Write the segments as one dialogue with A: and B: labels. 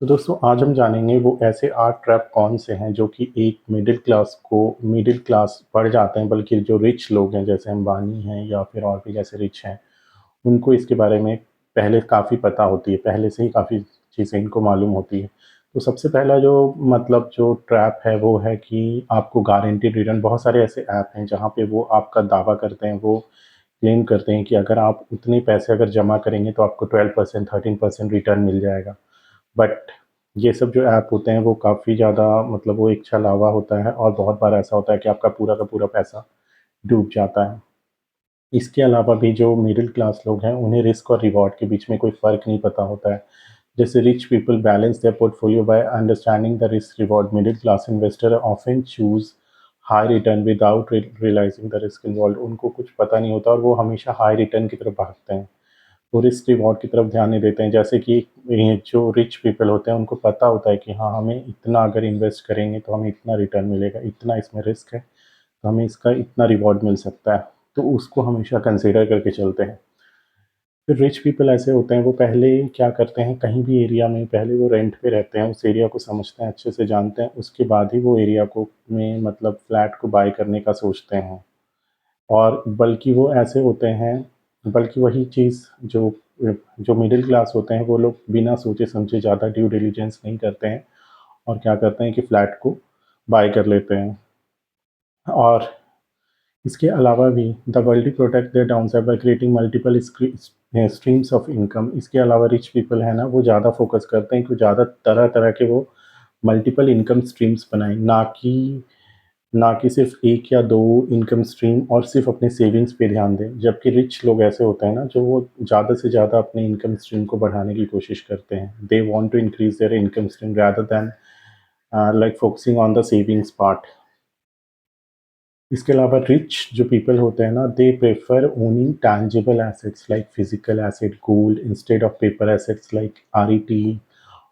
A: तो दोस्तों आज हम जानेंगे वो ऐसे 8 ट्रैप कौन से हैं जो कि एक मिडिल क्लास बढ़ जाते हैं, बल्कि जो रिच लोग हैं जैसे अंबानी हैं या फिर और भी जैसे रिच हैं, उनको इसके बारे में पहले काफ़ी पता होती है, पहले से ही काफ़ी चीज़ें इनको मालूम होती है। तो सबसे पहला जो ट्रैप है वो है कि आपको गारंटीड रिटर्न, बहुत सारे ऐसे ऐप हैं जहाँ पे वो आपका दावा करते हैं, वो क्लेम करते हैं कि अगर आप उतने पैसे अगर जमा करेंगे तो आपको 12% 13% रिटर्न मिल जाएगा। बट ये सब जो ऐप होते हैं वो काफ़ी ज़्यादा, मतलब वो एक छलावा होता है और बहुत बार ऐसा होता है कि आपका पूरा का पूरा पैसा डूब जाता है। इसके अलावा भी जो मिडिल क्लास लोग हैं उन्हें रिस्क और रिवॉर्ड के बीच में कोई फ़र्क नहीं पता होता है। जैसे rich people balance their portfolio by understanding the risk reward, middle class investor often choose high return without realizing the risk involved. उनको कुछ पता नहीं होता और वो हमेशा हाई रिटर्न की तरफ भागते हैं। वो रिस्क रिवॉर्ड की तरफ ध्यान नहीं देते हैं। जैसे कि ये जो रिच पीपल होते हैं उनको पता होता है कि हाँ, हमें इतना अगर इन्वेस्ट करेंगे तो हमें इतना रिटर्न मिलेगा, इतना इसमें रिस्क है, तो हमें इसका इतना रिवॉर्ड मिल सकता है। तो उसको हमेशा कंसिडर करके चलते हैं। फिर रिच पीपल ऐसे होते हैं, वो पहले क्या करते हैं, कहीं भी एरिया में पहले वो रेंट पे रहते हैं, उस एरिया को समझते हैं, अच्छे से जानते हैं, उसके बाद ही वो एरिया को में मतलब फ्लैट को बाय करने का सोचते हैं। और बल्कि वो ऐसे होते हैं, बल्कि वही चीज़ जो मिडिल क्लास होते हैं वो लोग बिना सोचे समझे ज़्यादा ड्यू डिलिजेंस नहीं करते हैं और क्या करते हैं कि फ्लैट को बाय कर लेते हैं। और इसके अलावा भी the world protect their downside by creating multiple streams of income. इसके अलावा रिच पीपल है ना, वो ज़्यादा फोकस करते हैं कि ज़्यादा तरह तरह के वो मल्टीपल इनकम स्ट्रीम्स बनाएं, ना कि सिर्फ एक या दो इनकम स्ट्रीम और सिर्फ अपने सेविंग्स पे ध्यान दें। जबकि रिच लोग ऐसे होते हैं ना, जो वो ज़्यादा से ज़्यादा अपने इनकम स्ट्रीम को बढ़ाने की कोशिश करते हैं। They want to increase their income stream rather than like focusing on the savings part. इसके अलावा रिच जो पीपल होते हैं ना, they prefer owning tangible assets like physical asset gold instead of paper assets like REIT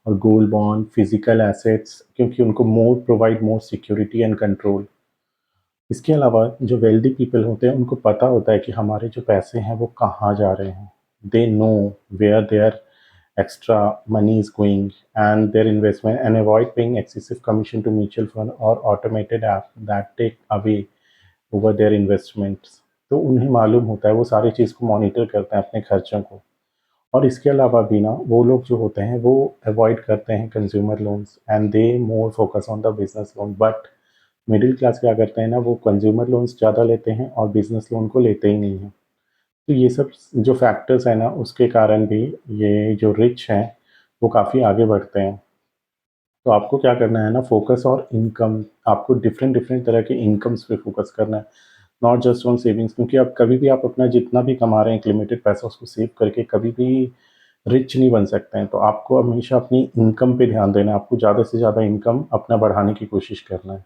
A: और gold bond. Physical assets क्योंकि उनको more provide more security and control. इसके अलावा जो वेल्दी पीपल होते हैं उनको पता होता है कि हमारे जो पैसे हैं वो कहाँ जा रहे हैं। They know where their extra money is going and their investment and avoid paying excessive commission to mutual fund और automated app that take away over their investments. तो उन्हें मालूम होता है, वो सारी चीज़ को मॉनिटर करते हैं अपने खर्चों को। और इसके अलावा भी ना, वो लोग जो होते हैं वो अवॉइड करते हैं consumer loans and they more focus on the business loan. But middle class क्या करते हैं ना, वो कंज्यूमर लोन्स ज़्यादा लेते हैं और बिजनेस लोन को लेते ही नहीं हैं। तो ये सब जो फैक्टर्स हैं ना, उसके कारण भी ये जो रिच हैं वो काफ़ी आगे बढ़ते हैं। तो आपको क्या करना है ना, फोकस और इनकम, आपको डिफरेंट डिफरेंट तरह के इनकम्स पे फोकस करना है, नॉट जस्ट ऑन सेविंग्स। क्योंकि आप कभी भी आप अपना जितना भी कमा रहे हैं एक लिमिटेड पैसा, उसको सेव करके कभी भी रिच नहीं बन सकते हैं। तो आपको हमेशा अपनी इनकम पे ध्यान देना है, आपको ज़्यादा से ज़्यादा इनकम अपना बढ़ाने की कोशिश करना है।